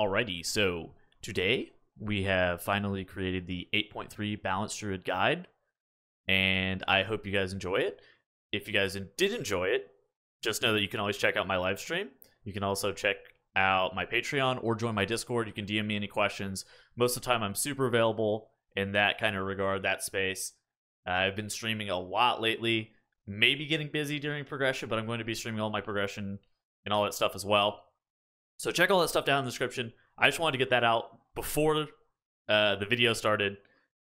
Alrighty, so today we have finally created the 8.3 Balance Druid Guide, and I hope you guys enjoy it. If you guys did enjoy it, just know that you can always check out my live stream. You can also check out my Patreon or join my Discord. You can DM me any questions. Most of the time I'm super available in that kind of regard, that space. I've been streaming a lot lately, maybe getting busy during progression, but I'm going to be streaming all my progression and all that stuff as well. So check all that stuff down in the description. I just wanted to get that out before the video started,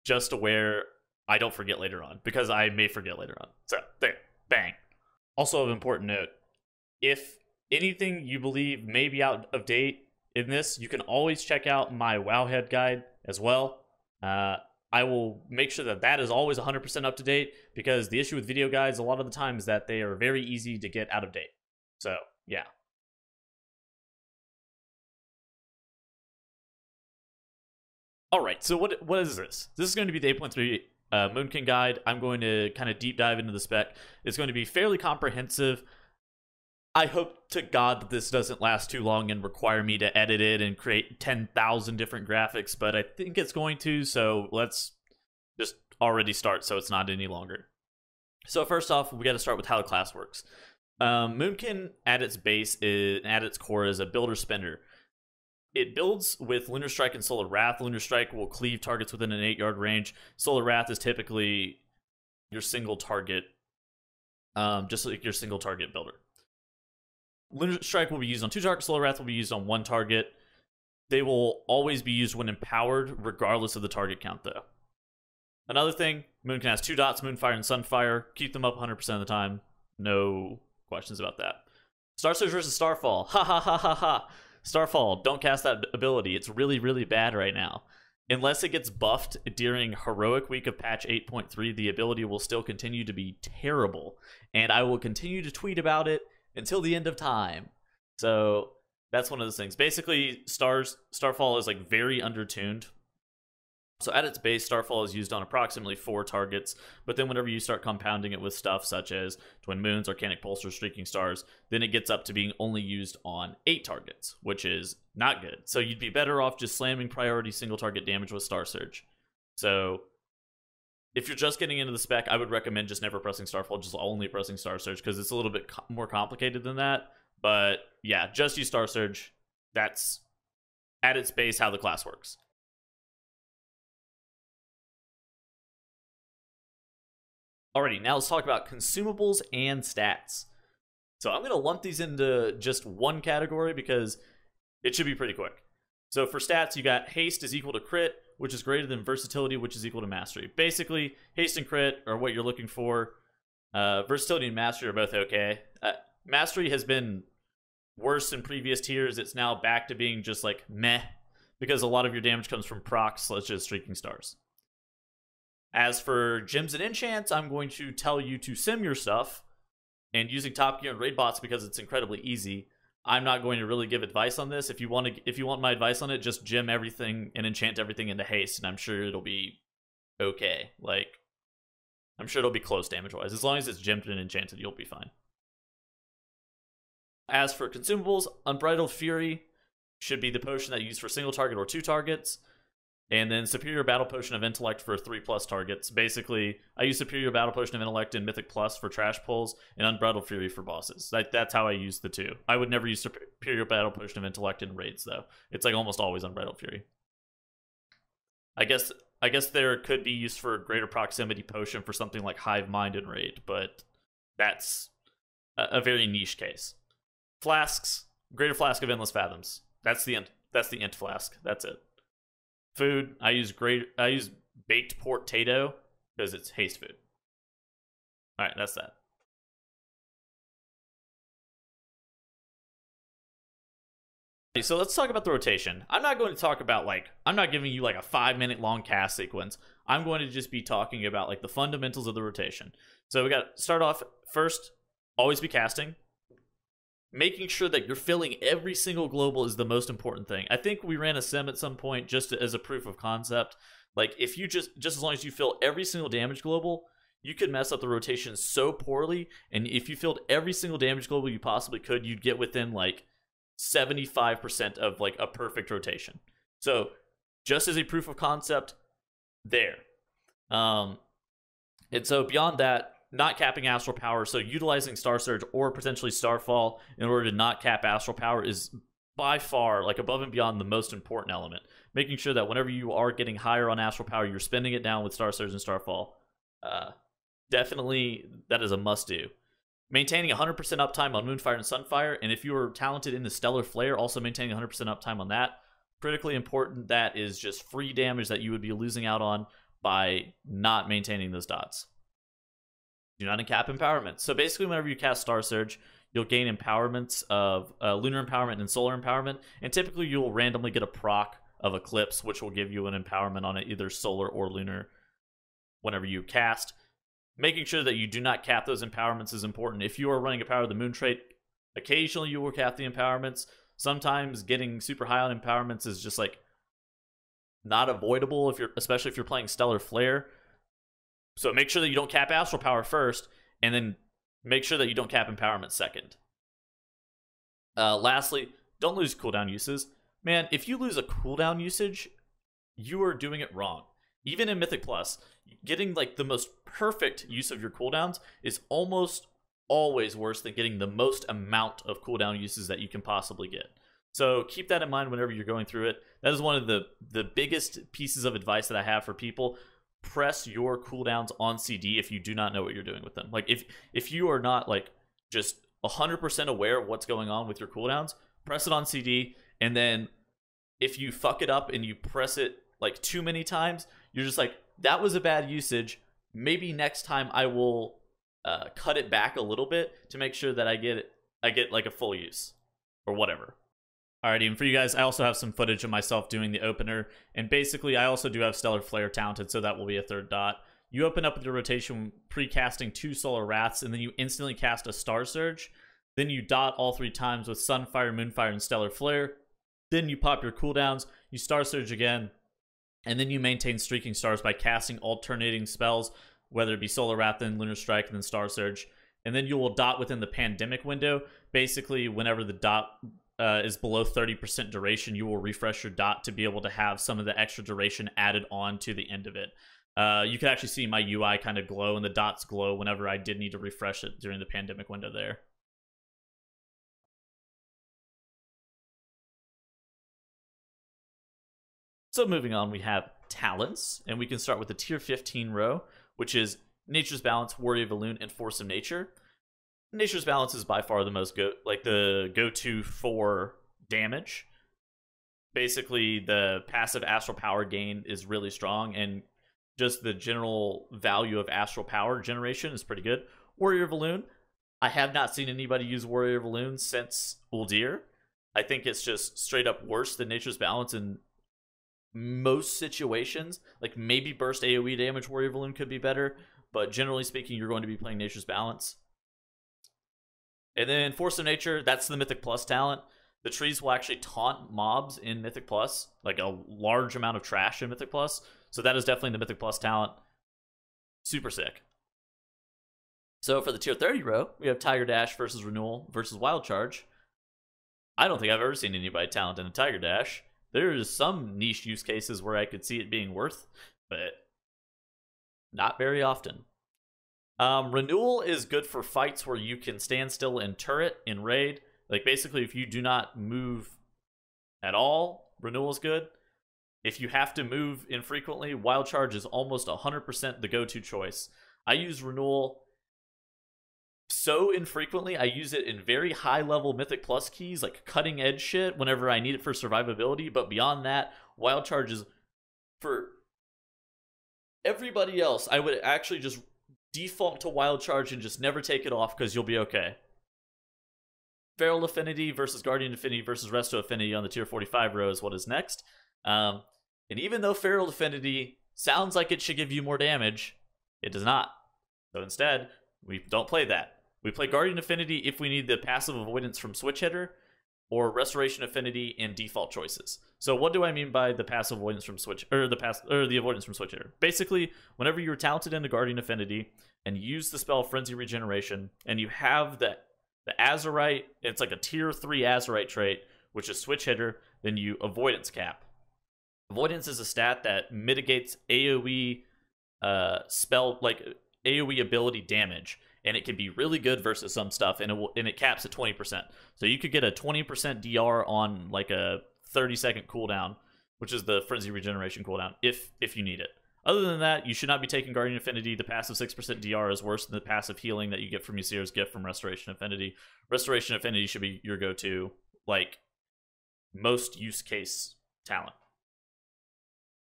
just to where I don't forget later on, because I may forget later on. So there, bang. Also of important note, if anything you believe may be out of date in this, you can always check out my Wowhead guide as well. I will make sure that that is always 100% up to date, because the issue with video guides a lot of the time is that they are very easy to get out of date. So yeah. Alright, so what is this? This is going to be the 8.3 Moonkin guide. I'm going to kind of deep dive into the spec. It's going to be fairly comprehensive. I hope to God that this doesn't last too long and require me to edit it and create 10,000 different graphics, but I think it's going to, so let's just already start so it's not any longer. So first off, we got to start with how the class works. Moonkin at its base, at its core, is a builder spender. It builds with Lunar Strike and Solar Wrath. Lunar Strike will cleave targets within an 8-yard range. Solar Wrath is typically your single target, just like your single target builder. Lunar Strike will be used on 2 targets. Solar Wrath will be used on 1 target. They will always be used when empowered, regardless of the target count, though. Another thing, Moonkin has 2 dots, Moonfire and Sunfire. Keep them up 100% of the time. No questions about that. Star Surge versus Starfall. Ha ha ha ha ha. Starfall, don't cast that ability. It's really, really bad right now. Unless it gets buffed during Heroic Week of patch 8.3, the ability will still continue to be terrible. And I will continue to tweet about it until the end of time. So that's one of those things. Basically, Starfall is like very undertuned. So at its base, Starfall is used on approximately 4 targets, but then whenever you start compounding it with stuff such as Twin Moons, Arcanic Pulse, or Streaking Stars, then it gets up to being only used on 8 targets, which is not good. So you'd be better off just slamming priority single target damage with Star Surge. So if you're just getting into the spec, I would recommend just never pressing Starfall, just only pressing Star Surge, because it's a little bit more complicated than that. But yeah, just use Star Surge. That's at its base how the class works. Alrighty, now let's talk about consumables and stats. So I'm going to lump these into just one category because it should be pretty quick. So for stats, you got haste is equal to crit, which is greater than versatility, which is equal to mastery. Basically, haste and crit are what you're looking for. Versatility and mastery are both okay. Mastery has been worse in previous tiers. It's now back to being just like meh, because a lot of your damage comes from procs, such as Streaking Stars. As for gems and enchants, I'm going to tell you to sim your stuff and using Top Gear and raid bots because it's incredibly easy. I'm not going to really give advice on this. If you want my advice on it, just gem everything and enchant everything into haste, and I'm sure it'll be okay. Like, I'm sure it'll be close damage-wise. As long as it's gemmed and enchanted, you'll be fine. As for consumables, Unbridled Fury should be the potion that you use for single target or 2 targets. And then Superior Battle Potion of Intellect for 3+ targets. Basically, I use Superior Battle Potion of Intellect in Mythic Plus for trash pulls, and Unbridled Fury for bosses. That's how I use the 2. I would never use Superior Battle Potion of Intellect in raids, though. It's like almost always Unbridled Fury. I guess there could be use for Greater Proximity Potion for something like Hive Mind in raid, but that's a very niche case. Flasks, Greater Flask of Endless Fathoms. That's the Int Flask. That's it. Food, I use baked pork tato because it's haste food. Alright, that's that. So let's talk about the rotation. I'm not going to talk about I'm not giving you like a 5-minute long cast sequence. I'm going to just be talking about like the fundamentals of the rotation. So we got to start off first, always be casting. Making sure that you're filling every single global is the most important thing. I think we ran a sim at some point just as a proof of concept. Like, if you just as long as you fill every single damage global, you could mess up the rotation so poorly. And if you filled every single damage global you possibly could, you'd get within like 75% of like a perfect rotation. So just as a proof of concept, there. And so beyond that, not capping Astral Power, so utilizing Star Surge or potentially Starfall in order to not cap Astral Power is by far, like above and beyond, the most important element. Making sure that whenever you are getting higher on Astral Power, you're spending it down with Star Surge and Starfall. Definitely, that is a must-do. Maintaining 100% uptime on Moonfire and Sunfire, and if you are talented in the Stellar Flare, also maintaining 100% uptime on that. Critically important, that is just free damage that you would be losing out on by not maintaining those dots. Do not cap empowerment. So basically, whenever you cast Star Surge, you'll gain empowerments of Lunar Empowerment and Solar Empowerment, and typically you'll randomly get a proc of Eclipse, which will give you an empowerment on it, either Solar or Lunar, whenever you cast. Making sure that you do not cap those empowerments is important. If you are running a Power of the Moon trait, occasionally you will cap the empowerments. Sometimes getting super high on empowerments is just like not avoidable, especially if you're playing Stellar Flare. So make sure that you don't cap Astral Power first, and then make sure that you don't cap empowerment second. Lastly, don't lose cooldown uses. Man, if you lose a cooldown usage, you are doing it wrong. Even in Mythic Plus, getting like the most perfect use of your cooldowns is almost always worse than getting the most amount of cooldown uses that you can possibly get. So keep that in mind whenever you're going through it. That is one of the biggest pieces of advice that I have for people. Press your cooldowns on CD if you do not know what you're doing with them. Like if you are not like just 100% aware of what's going on with your cooldowns, press it on CD, and then if you fuck it up and you press it like too many times, you're just like, that was a bad usage. Maybe next time I will cut it back a little bit to make sure that I get like a full use or whatever. Alrighty, and for you guys, I also have some footage of myself doing the opener, and basically I also do have Stellar Flare talented, so that will be a third dot. You open up with your rotation pre-casting 2 Solar Wraths, and then you instantly cast a Star Surge. Then you dot all 3 times with Sunfire, Moonfire, and Stellar Flare. Then you pop your cooldowns, you Star Surge again, and then you maintain Streaking Stars by casting alternating spells, whether it be Solar Wrath, then Lunar Strike, and then Star Surge. And then you will dot within the Pandemic window. Basically, whenever the dot is below 30% duration, you will refresh your dot to be able to have some of the extra duration added on to the end of it. You can actually see my UI kind of glow, and the dots glow whenever I did need to refresh it during the Pandemic window there. So moving on, we have talents, and we can start with the tier 15 row, which is Nature's Balance, Warrior of Elune, and Force of Nature. Nature's Balance is by far the most go-to for damage. Basically, the passive Astral Power gain is really strong, and just the general value of Astral Power generation is pretty good. Warrior of Elune, I have not seen anybody use Warrior of Elune since Uldir. I think it's just straight up worse than Nature's Balance in most situations. Like maybe burst AoE damage Warrior of Elune could be better, but generally speaking, you're going to be playing Nature's Balance. And then Force of Nature, that's the Mythic Plus talent. The trees will actually taunt mobs in Mythic Plus, like a large amount of trash in Mythic Plus. So that is definitely the Mythic Plus talent. Super sick. So for the tier 30 row, we have Tiger Dash versus Renewal versus Wild Charge. I don't think I've ever seen anybody talent in a Tiger Dash. There's some niche use cases where I could see it being worth, but not very often. Renewal is good for fights where you can stand still and turret in raid. Like basically, if you do not move at all, Renewal is good. If you have to move infrequently, Wild Charge is almost 100% the go-to choice. I use Renewal so infrequently. I use it in very high-level Mythic Plus keys, like cutting-edge shit, whenever I need it for survivability. But beyond that, Wild Charge is for everybody else. I would actually just default to Wild Charge and just never take it off because you'll be okay. Feral Affinity versus Guardian Affinity versus Resto Affinity on the tier 45 row is what is next. And even though Feral Affinity sounds like it should give you more damage, it does not. So instead, we don't play that. We play Guardian Affinity if we need the passive avoidance from Switch Hitter, or Restoration Affinity in default choices. So what do I mean by the passive avoidance from Switch, or the avoidance from Switch Hitter? Basically, whenever you're talented into Guardian Affinity and use the spell Frenzy Regeneration, and you have the Azerite, it's like a tier 3 Azerite trait, which is switch hitter, then you avoidance cap. Avoidance is a stat that mitigates AoE spell, like AoE ability damage, and it can be really good versus some stuff, and it caps at 20%. So you could get a 20% DR on like a 30-second cooldown, which is the Frenzy Regeneration cooldown, if you need it. Other than that, you should not be taking Guardian Affinity. The passive 6% DR is worse than the passive healing that you get from Ysir's Gift from Restoration Affinity. Restoration Affinity should be your go-to, like, most use case talent.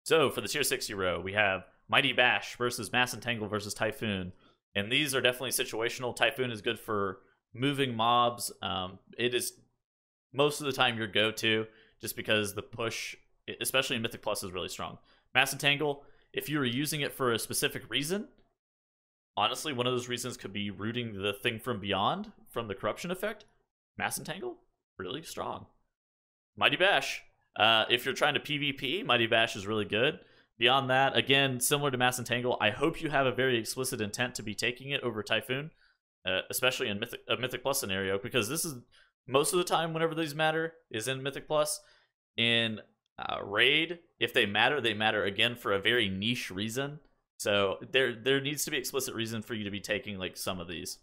So, for the tier 6 hero, we have Mighty Bash versus Mass Entangle versus Typhoon. And these are definitely situational. Typhoon is good for moving mobs. It is most of the time your go-to, just because the push, especially in Mythic Plus, is really strong. Mass Entangle, if you were using it for a specific reason, honestly, one of those reasons could be rooting the thing from beyond from the corruption effect. Mass Entangle, really strong. Mighty Bash, if you're trying to PvP, Mighty Bash is really good. Beyond that, again, similar to Mass Entangle, I hope you have a very explicit intent to be taking it over Typhoon, especially in a Mythic Plus scenario, because this is most of the time whenever these matter is in Mythic Plus. In Raid, if they matter again for a very niche reason. So there needs to be explicit reason for you to be taking like some of these.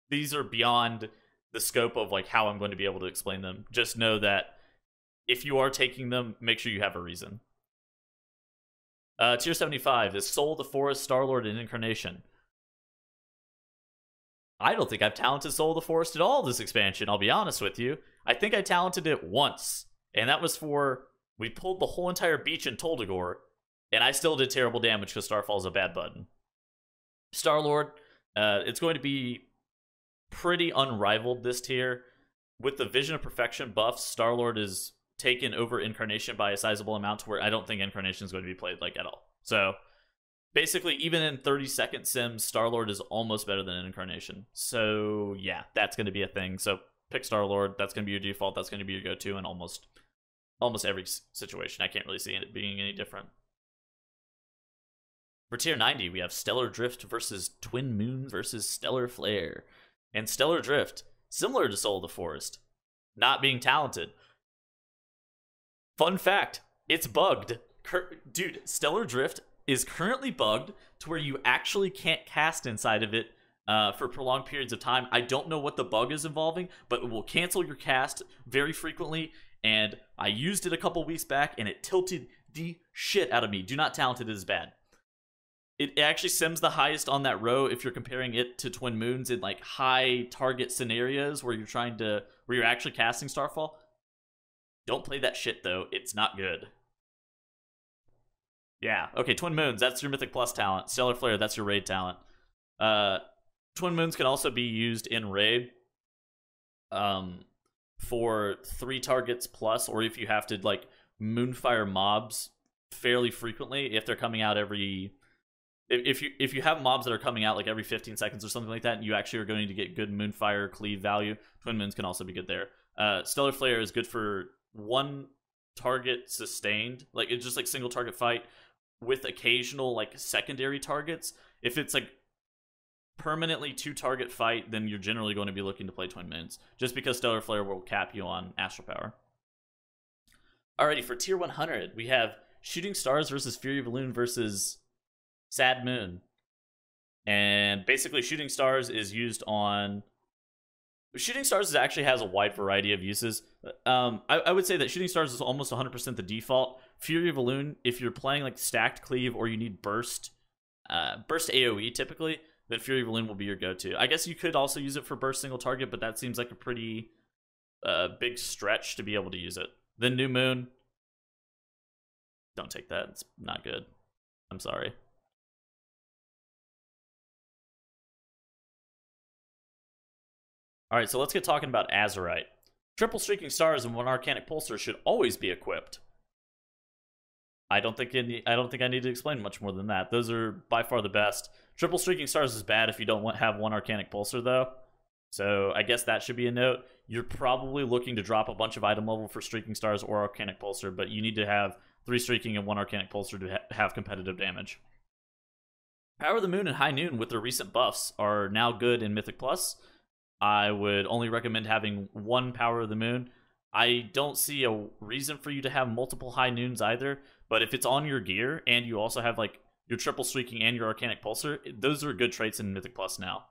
These are beyond the scope of like how I'm going to be able to explain them. Just know that if you are taking them, make sure you have a reason. Tier 75 is Soul, the Forest, Starlord, and Incarnation. I don't think I've talented Soul of the Forest at all this expansion, I'll be honest with you. I think I talented it once, and that was for, we pulled the whole entire beach in Toldagor, and I still did terrible damage because Starfall is a bad button. Starlord, it's going to be pretty unrivaled this tier. With the Vision of Perfection buffs, Starlord is taken over Incarnation by a sizable amount, to where I don't think Incarnation is going to be played like at all. So basically, even in 30-second sims, Starlord is almost better than Incarnation. So yeah, that's going to be a thing. So pick Starlord. That's going to be your default. That's going to be your go-to in almost every situation. I can't really see it being any different. For tier 90, we have Stellar Drift versus Twin Moons versus Stellar Flare. And Stellar Drift, similar to Soul of the Forest, not being talented. Fun fact, it's bugged. Dude, Stellar Drift is currently bugged to where you actually can't cast inside of it for prolonged periods of time. I don't know what the bug is involving, but it will cancel your cast very frequently, and I used it a couple weeks back, and it tilted the shit out of me. Do not talent it, is bad. It actually sims the highest on that row if you're comparing it to Twin Moons in like high target scenarios where you're actually casting Starfall. Don't play that shit though, it's not good. Yeah, okay, Twin Moons, that's your Mythic Plus talent. Stellar Flare, that's your Raid talent. Twin Moons can also be used in Raid for 3 targets plus, or if you have to like Moonfire mobs fairly frequently, if they're coming out every... If you have mobs that are coming out like every 15 seconds or something like that, and you actually are going to get good Moonfire cleave value, Twin Moons can also be good there. Stellar Flare is good for 1 target sustained, like it's just like single target fight with occasional like secondary targets. If it's like permanently 2 target fight, then you're generally going to be looking to play Twin Moons, just because Stellar Flare will cap you on Astral Power. Alrighty, for tier 100, we have Shooting Stars versus Fury of Elune versus Sad Moon. And basically Shooting Stars is used on... Shooting Stars actually has a wide variety of uses. I would say that Shooting Stars is almost 100% the default. Fury of Elune, if you're playing like stacked cleave or you need burst AoE typically, then Fury of Elune will be your go-to. I guess you could also use it for burst single target, but that seems like a pretty big stretch to be able to use it. Then New Moon, don't take that. It's not good. I'm sorry. Alright, so let's get talking about Azerite. Triple Streaking Stars and 1 Arcanic Pulsar should always be equipped. I don't think I need to explain much more than that. Those are by far the best. Triple Streaking Stars is bad if you don't have 1 Arcanic Pulsar, though. So I guess that should be a note. You're probably looking to drop a bunch of item level for Streaking Stars or Arcanic Pulsar, but you need to have 3 Streaking and 1 Arcanic Pulsar to have competitive damage. Power of the Moon and High Noon with their recent buffs are now good in Mythic Plus. I would only recommend having 1 Power of the Moon. I don't see a reason for you to have multiple high noons either, but if it's on your gear and you also have like your triple streaking and your Arcanic Pulsar, those are good traits in Mythic Plus now.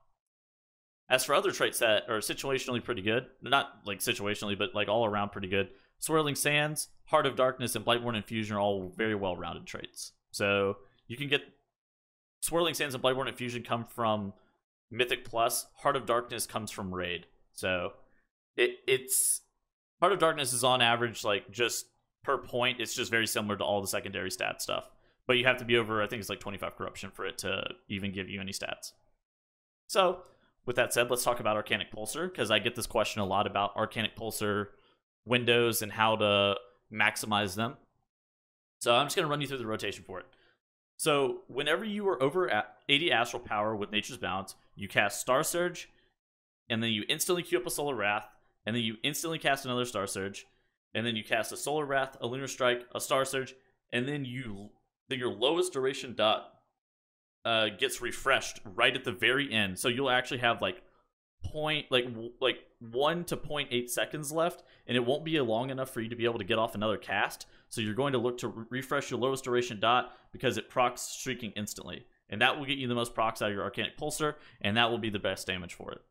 As for other traits that are situationally pretty good, not like situationally, but like all around pretty good, Swirling Sands, Heart of Darkness, and Blightborn Infusion are all very well-rounded traits. So you can get Swirling Sands and Blightborn Infusion come from Mythic Plus. Heart of Darkness comes from Raid. So it's Heart of Darkness is on average like just per point. It's just very similar to all the secondary stat stuff. But you have to be over, I think it's like 25 corruption for it to even give you any stats. So with that said, let's talk about Arcanic Pulsar, because I get this question a lot about Arcanic Pulsar windows and how to maximize them. So I'm just going to run you through the rotation for it. So whenever you are over at 80 Astral Power with Nature's Balance, you cast Star Surge, and then you instantly queue up a Solar Wrath, and then you instantly cast another Star Surge, and then you cast a Solar Wrath, a Lunar Strike, a Star Surge, and then your lowest duration dot gets refreshed right at the very end. So you'll actually have like 1 to 0.8 seconds left, and it won't be long enough for you to be able to get off another cast. So you're going to look to refresh your lowest duration dot because it procs streaking instantly, and that will get you the most procs out of your Arcanic Pulsar, and that will be the best damage for it.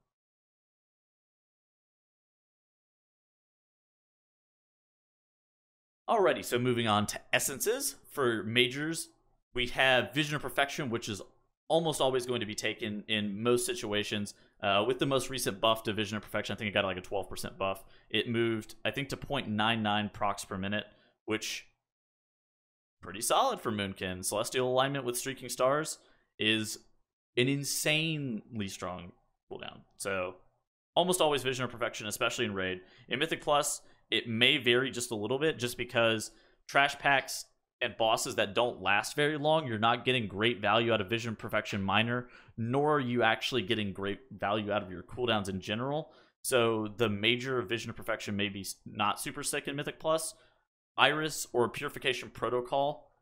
Alrighty, so moving on to essences. For majors, we have Vision of Perfection, which is almost always going to be taken in most situations. With the most recent buff to Vision of Perfection, I think it got like a 12% buff. It moved, I think, to 0.99 procs per minute, which pretty solid for Moonkin. Celestial Alignment with Streaking Stars is an insanely strong cooldown. So almost always Vision of Perfection, especially in Raid. In Mythic Plus, it may vary just a little bit, just because trash packs and bosses that don't last very long, you're not getting great value out of Vision Perfection Minor, nor are you actually getting great value out of your cooldowns in general. So the major Vision of Perfection may be not super sick in Mythic Plus. Iris or Purification Protocol.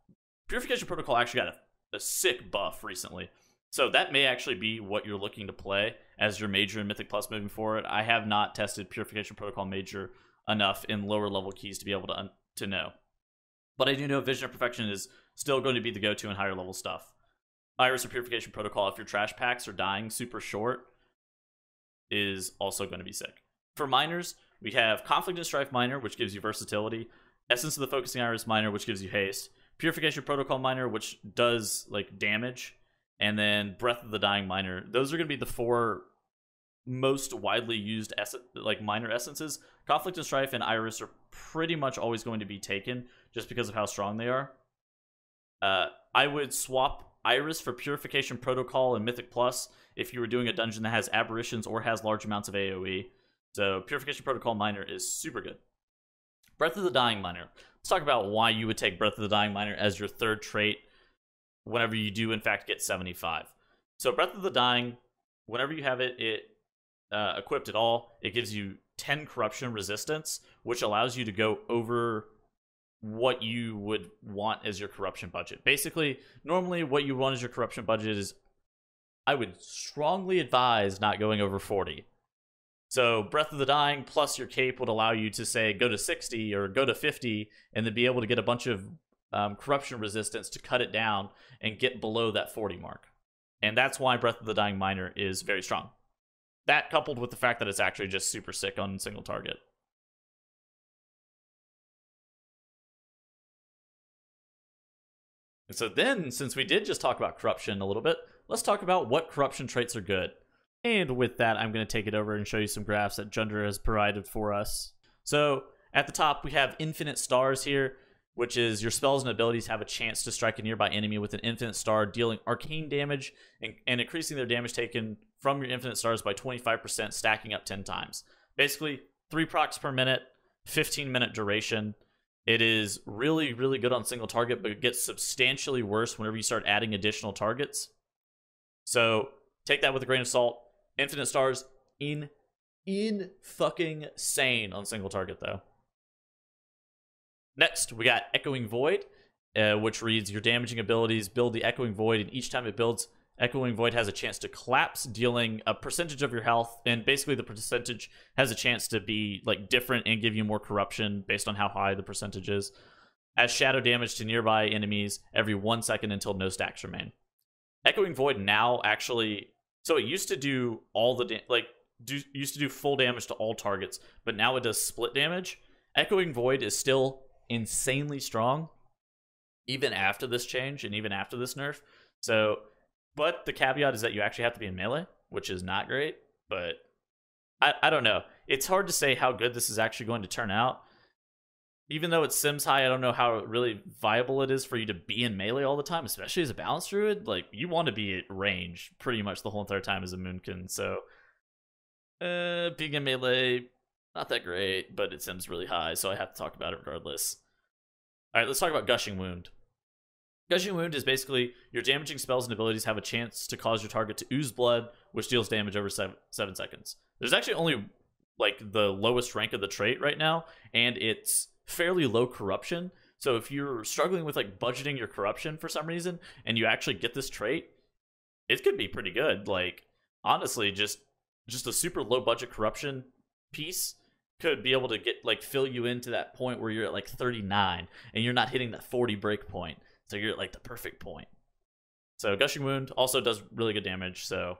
Purification Protocol actually got a sick buff recently. So that may actually be what you're looking to play as your major in Mythic Plus moving forward. I have not tested Purification Protocol Major enough in lower level keys to be able to know. But I do know Vision of Perfection is still going to be the go-to in higher level stuff. Iris or Purification Protocol, if your trash packs are dying super short, is also going to be sick. For minors, we have Conflict and Strife Minor, which gives you versatility. Essence of the Focusing Iris Minor, which gives you haste. Purification Protocol Minor, which does like damage. And then Breath of the Dying Minor. Those are going to be the 4 most widely used minor essences. Conflict and Strife and Iris are pretty much always going to be taken just because of how strong they are. I would swap Iris for Purification Protocol and Mythic Plus if you were doing a dungeon that has aberrations or has large amounts of AoE. So Purification Protocol Minor is super good. Breath of the Dying Minor. Let's talk about why you would take Breath of the Dying Minor as your third trait whenever you do in fact get 75. So Breath of the Dying, whenever you have it equipped at all, it gives you 10 corruption resistance, which allows you to go over what you would want as your corruption budget. Basically, normally what you want as your corruption budget is, I would strongly advise not going over 40. So Breath of the Dying plus your cape would allow you to say go to 60 or go to 50 and then be able to get a bunch of corruption resistance to cut it down and get below that 40 mark. And that's why Breath of the Dying Minor is very strong. That coupled with the fact that it's actually just super sick on single target. And so then, since we did just talk about corruption a little bit, let's talk about what corruption traits are good. And with that, I'm going to take it over and show you some graphs that Junder has provided for us. So at the top, we have Infinite Stars here, which is your spells and abilities have a chance to strike a nearby enemy with an infinite star, dealing arcane damage and increasing their damage taken from your infinite stars by 25%, stacking up 10 times. Basically, 3 procs per minute, 15-minute duration. It is really, really good on single target, but it gets substantially worse whenever you start adding additional targets. So take that with a grain of salt. Infinite stars, fucking sane on single target, though. Next, we got Echoing Void, which reads your damaging abilities build the Echoing Void, and each time it builds, Echoing Void has a chance to collapse, dealing a percentage of your health, and basically the percentage has a chance to be like different and give you more corruption based on how high the percentage is. As shadow damage to nearby enemies every 1 second until no stacks remain. Echoing Void now actually, so it used to do all the used to do full damage to all targets, but now it does split damage. Echoing Void is still insanely strong, even after this change and even after this nerf. So, but the caveat is that you actually have to be in melee, which is not great. But I don't know. It's hard to say how good this is actually going to turn out. Even though it's Sims high, I don't know how really viable it is for you to be in melee all the time, especially as a Balance Druid. Like, you want to be at range pretty much the whole entire time as a Moonkin. So, being in melee, not that great, but it Sims really high, so I have to talk about it regardless. Alright, let's talk about Gushing Wound. Gushing Wound is basically your damaging spells and abilities have a chance to cause your target to ooze blood, which deals damage over 7 seconds. There's actually only, like, the lowest rank of the trait right now, and it's fairly low corruption. So if you're struggling with like budgeting your corruption for some reason and you actually get this trait, it could be pretty good. Like, honestly, just a super low budget corruption piece could be able to get like fill you into that point where you're at like 39 and you're not hitting that 40 break point, so you're at like the perfect point. So Gushing Wound also does really good damage, so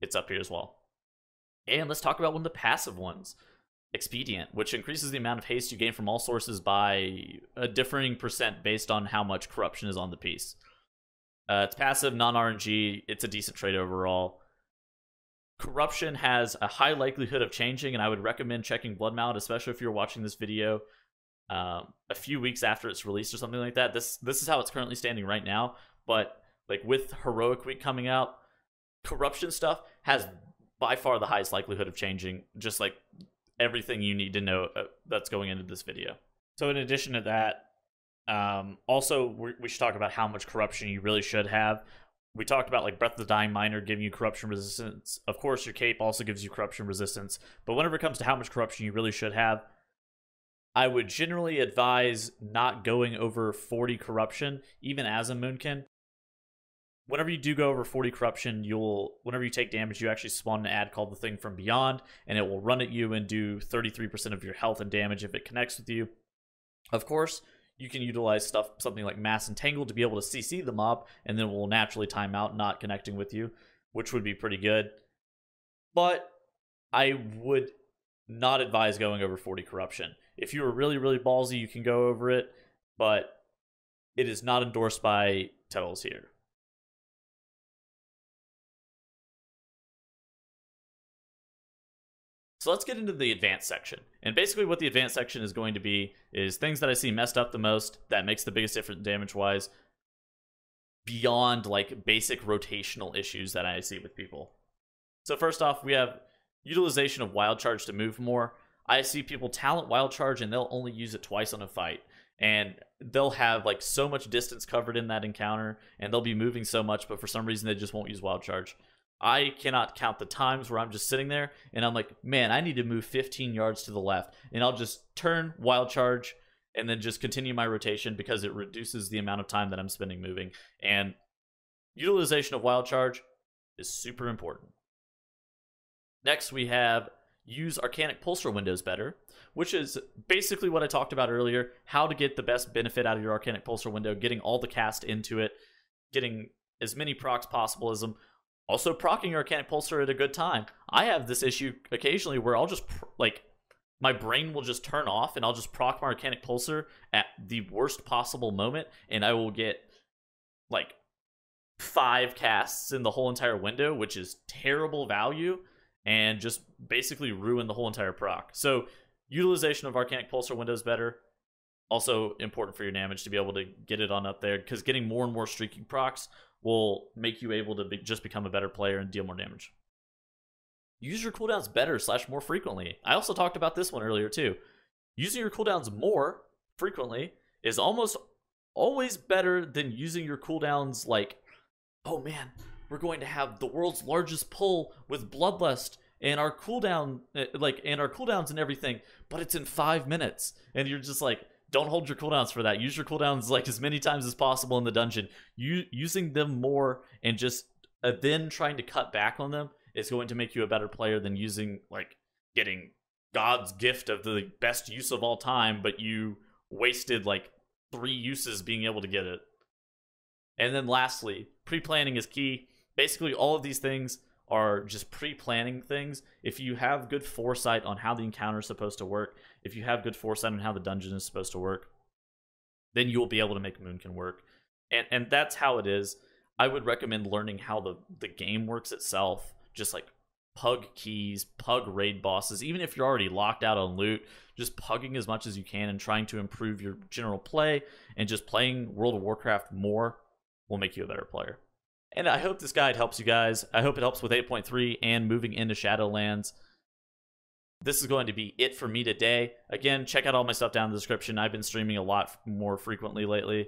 it's up here as well. And let's talk about one of the passive ones, Expedient, which increases the amount of haste you gain from all sources by a differing percent based on how much corruption is on the piece. It's passive, non-RNG. It's a decent trait overall. Corruption has a high likelihood of changing, and I would recommend checking Blood Mallet, especially if you're watching this video a few weeks after it's released or something like that. This is how it's currently standing right now, but like with Heroic Week coming out, corruption stuff has by far the highest likelihood of changing, just like everything you need to know that's going into this video. So in addition to that, also we should talk about how much corruption you really should have. We talked about like Breath of the Dying Miner giving you corruption resistance. Of course, your cape also gives you corruption resistance, but whenever it comes to how much corruption you really should have, I would generally advise not going over 40 corruption, even as a Moonkin. Whenever you do go over 40 corruption, whenever you take damage, you actually spawn an ad called the Thing from Beyond, and it will run at you and do 33% of your health and damage if it connects with you. Of course, you can utilize something like Mass Entangle to be able to CC the mob, and then it will naturally time out not connecting with you, which would be pretty good. But I would not advise going over 40 corruption. If you are really, really ballsy, you can go over it, but it is not endorsed by Tettles here. So let's get into the advanced section. And basically what the advanced section is going to be is things that I see messed up the most that makes the biggest difference damage-wise beyond like basic rotational issues that I see with people. So first off, we have utilization of Wild Charge to move more. I see people talent Wild Charge and they'll only use it twice on a fight. And they'll have like so much distance covered in that encounter and they'll be moving so much, but for some reason they just won't use Wild Charge. I cannot count the times where I'm just sitting there and I'm like, man, I need to move 15 yards to the left. And I'll just turn Wild Charge and then just continue my rotation because it reduces the amount of time that I'm spending moving. And utilization of Wild Charge is super important. Next, we have use Arcanic Pulsar windows better, which is basically what I talked about earlier, how to get the best benefit out of your Arcanic Pulsar window, getting all the cast into it, getting as many procs possible as them. Also, proccing your Arcanic Pulsar at a good time. I have this issue occasionally where I'll just, my brain will just turn off and I'll just proc my Arcanic Pulsar at the worst possible moment and I will get, 5 casts in the whole entire window, which is terrible value, and just basically ruin the whole entire proc. So, utilization of Arcanic Pulsar windows better. Also important for your damage to be able to get it on up there, because getting more and more streaking procs will make you able to just become a better player and deal more damage. Use your cooldowns better / more frequently. I also talked about this one earlier too. Using your cooldowns more frequently is almost always better than using your cooldowns like, oh man, we're going to have the world's largest pull with Bloodlust and our cooldown, and our cooldowns and everything, but it's in 5 minutes. And you're just like, don't hold your cooldowns for that. Use your cooldowns like as many times as possible in the dungeon. Using them more and just then trying to cut back on them is going to make you a better player than using, like, getting God's gift of the best use of all time, but you wasted like 3 uses being able to get it. And then lastly, pre-planning is key. Basically, all of these things are just pre-planning things. If you have good foresight on how the encounter is supposed to work, if you have good foresight on how the dungeon is supposed to work, then you'll be able to make Moonkin work. And that's how it is. I would recommend learning how the game works itself. Just like pug keys, pug raid bosses. Even if you're already locked out on loot, just pugging as much as you can and trying to improve your general play and just playing World of Warcraft more will make you a better player. And I hope this guide helps you guys. I hope it helps with 8.3 and moving into Shadowlands. This is going to be it for me today. Again, check out all my stuff down in the description. I've been streaming a lot more frequently lately.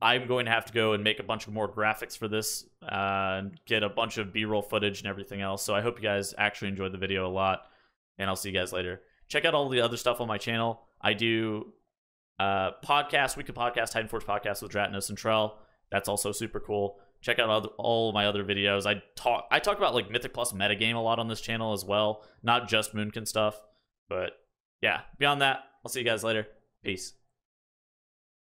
I'm going to have to go and make a bunch of more graphics for this and get a bunch of B-roll footage and everything else. So I hope you guys actually enjoyed the video a lot, and I'll see you guys later. Check out all the other stuff on my channel. I do podcasts, weekly podcast, Titan Forge podcast with Dratnos and Trell. That's also super cool. Check out all my other videos. I talk about like Mythic Plus metagame a lot on this channel as well, not just Moonkin stuff. But yeah, beyond that, I'll see you guys later. Peace.